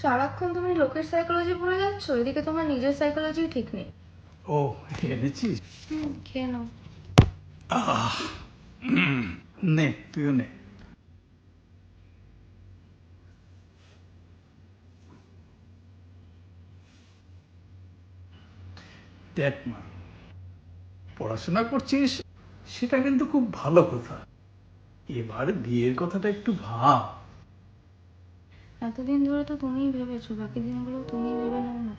সারাক্ষণ তুমি লোকের সাইকোলজি পড়ে যাচ্ছ, এদিকে তোমার নিজের সাইকোলজি ঠিক নেই। ও এনেছিস? খেয়ে নাও। নে তুইও নে। দেখ মা, পড়াশোনা করছিস সেটা কিন্তু খুব ভালো কথা। এবার বিয়ের কথাটা একটু ভাব। এতদিন ধরে তো তুমিই ভেবেছো, বাকি দিনগুলো তুমিই ভেবে নাও না।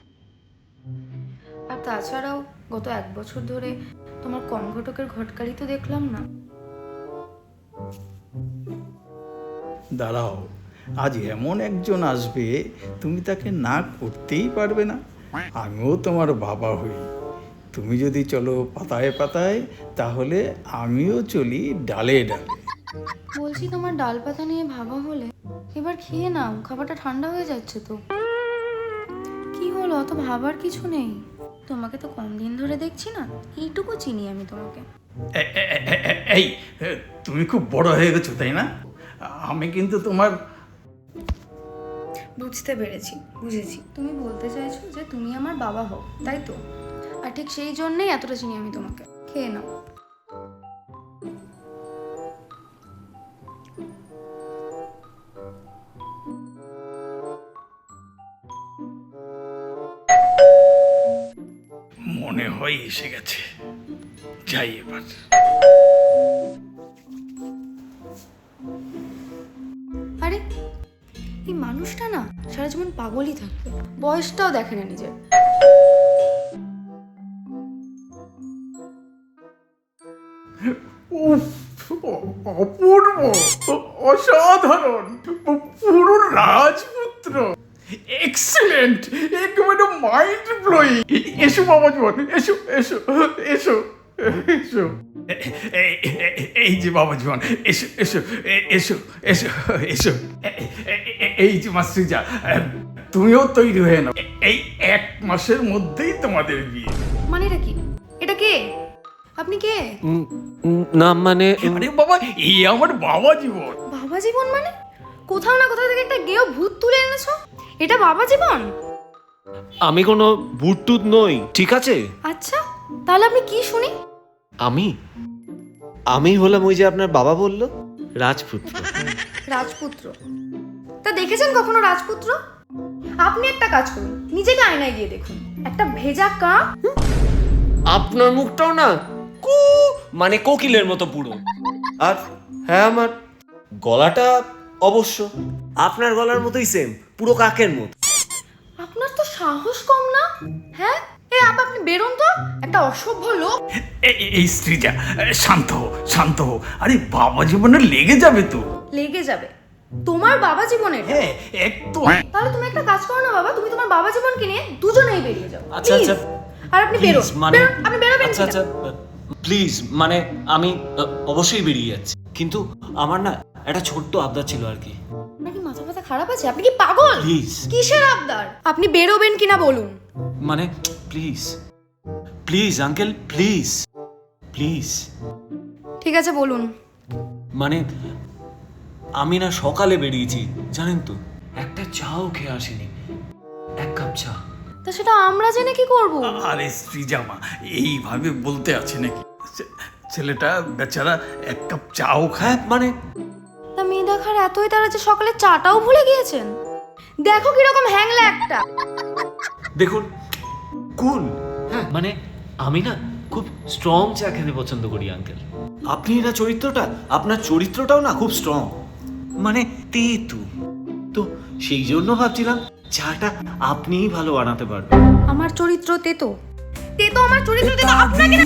আর তাছাড়াও গত 1 বছর ধরে তোমার কর্মঘটকের ঘটকারি তো দেখলাম না। দাঁড়াও, আজ এমন একজন আসবে তুমি তাকে না করতেই পারবে না। আমিও তোমার বাবা হই, তুমি যদি চলো পাতায় পাতায় তাহলে আমিও চলি ডালে ডালে। বলছি তোমার ডাল পাতা নিয়ে ভাবা হলে এবার খেয়ে নাও, খাবারটা ঠান্ডা হয়ে যাচ্ছে তো। কি হলো, অত ভাবার কিছু নেই। তোমাকে তো কম দিন ধরে দেখছি না, এইটুকু চিনি আমি তোমাকে। এই, তুমি খুব বড় হয়ে গেছো তাই না? আমি কিন্তু তোমার... বুঝতে পেরেছি, বুঝেছি। তুমি বলতে চাইছো যে তুমি আমার বাবা হও, তাই তো? আর ঠিক সেই জন্যই এতটা চিনি আমি তোমাকে। খেয়ে নাও। মনে হয় এসে গেছে, যাই এবার। আরে এই মানুষটা না সারা জীবন পাগলই থাকবে, বয়সটাও দেখে না নিজের। উফ, অপূর্ব, অসাধারণ, পুরো রাজপুত্র, এক্সিলেন্ট, একেবারে মাইন্ড ব্লোয়িং। এসো বাবা জীবন, এসো এসো এসো এসো। এই যে বাবা জীবন, এসো এসো এসো এসো এসো। এই যে মাসিজা, তুমিও তৈরি হয়ে নাও, এই 1 মাসের মধ্যেই তোমাদের বিয়ে। মানে এটা কি? এটা কে? আপনি কে? না মানে আরে বাবা, এই আমার বাবা জীবন। বাবা জীবন মানে? কোথাও না কোথাও থেকে একটা গেও ভূত তুলে এনেছো, এটা বাবা জীবন? আমি কোনো ভূতটুত নই, ঠিক আছে? আচ্ছা, তাহলে আপনি কি শুনি? আমি হলাম ওই যে আপনার বাবা বললো, রাজপুত্র। রাজপুত্র? তা দেখেছেন কখনো রাজপুত্র? আপনি একটা কাজ করুন, নিজেকে আয়নায় গিয়ে দেখুন, একটা ভেজা কাক। আপনার মুখটাও না কু মানে কোকিলের মতো পুরো। আর হ্যাঁ, আমার গলাটা অবশ্য আপনার গলার মতোই সেম, পুরো কাকের মতো। আপনার তো সাহস কম না? হ্যাঁ, আপনি বেরোন তো, একটা অসভ্য লোক। এই স্ত্রীটা, শান্ত হো শান্ত হো। আরে বাবা জীবনে লেগে যাবে তো। লেগে যাবে? তোমার বাবা জীবনের? হ্যাঁ একদম। তাহলে তুমি একটা কাজ করো না বাবা, তুমি তোমার বাবা জীবনকে নিয়ে দুজনেই বেরিয়ে যাও। আচ্ছা আচ্ছা, আর আপনি বেরোন, মানে আপনি বেরোবেন। আচ্ছা আচ্ছা প্লিজ, মানে আমি অবশ্যই বেরিয়ে যাচ্ছি, কিন্তু আমার না একটা ছোট্ট আবদার ছিল আর কি। আপনার কি মাথা ব্যথা খারাপ আছে? আপনি কি পাগল? প্লিজ। কিসের আবদার? আপনি বেরোবেন কিনা বলুন। মানে please please uncle, please please. ঠিক আছে বলুন। মানে আমি না সকালে বেরিয়েছি জানেন তো, একটা চাও খেয়ে আসিনি, 1 কাপ চা। তা সেটা আমরা জেনে কি করব? আরে স্ত্রী জামা, এইভাবে বলতে আছে নাকি? ছেলেটা বেচারা 1 কাপ চাও খায়। হ্যাঁ মানে তা মেয়ে দেখার এতই তারা যে সকালে চাটাও ভুলে গিয়েছেন। দেখো কিরকম হ্যাংলা একটা। দেখুন কুল। হ্যাঁ মানে আমি না খুব স্ট্রং চা খেতে পছন্দ করি আঙ্কেল। আপনি না চরিত্রটা, আপনার চরিত্রটাও না খুব স্ট্রং, মানে তেতু। তো সেই জন্য ভাবছিলাম চাটা আপনিই ভালো বানাতে পারবেন। আমার চরিত্র তেতো? তেতো আমার চরিত্র তেতো আপনাকে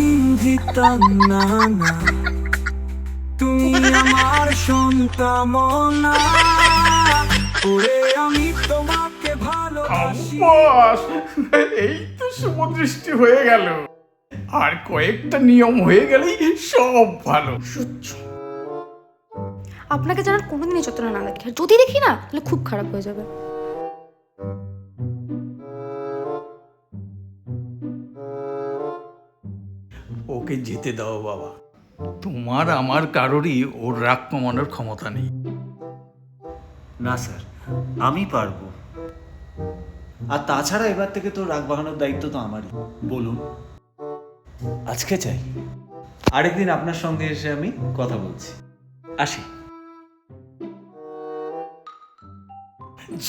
না। তুমি আমার সন্তামনা, ওরে আমি তোমাকে ভালোবাসি। আব্বাস, এই তো শুভদৃষ্টি হয়ে গেল, আর কয়েকটা নিয়ম হয়ে গেলেই সব ভালো। আপনাকে যেন কোনোদিনই চত্বরে না দেখি, আর যদি দেখি না তাহলে খুব খারাপ হয়ে যাবে। ওকে যেতে দাও বাবা, তোমার আমার কারোরই ওর রাগ কমানোর ক্ষমতা নেই। না স্যার, আমি পারবো। আর তাছাড়া এবার থেকে তো রাগ বাহানোর দায়িত্ব তো আমারই। বলুন আজকে চাই, আরেকদিন আপনার সঙ্গে এসে আমি কথা বলছি। আসি।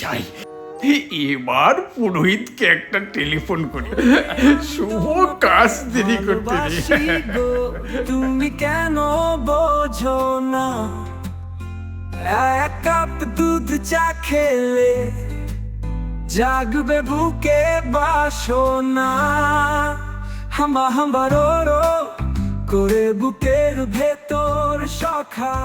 যাই, এবার পুরোহিতকে একটা টেলিফোন করি, শুভ কাজ দেরি করতে নেই। ভালোবাসি গো, তুমি কেন বোঝো না? এক কাপ দুধ চা খেলে জাগবে বুকে বাসনা, হাম্বা হাম্বা রো রো করে বুকের ভেতর সখা।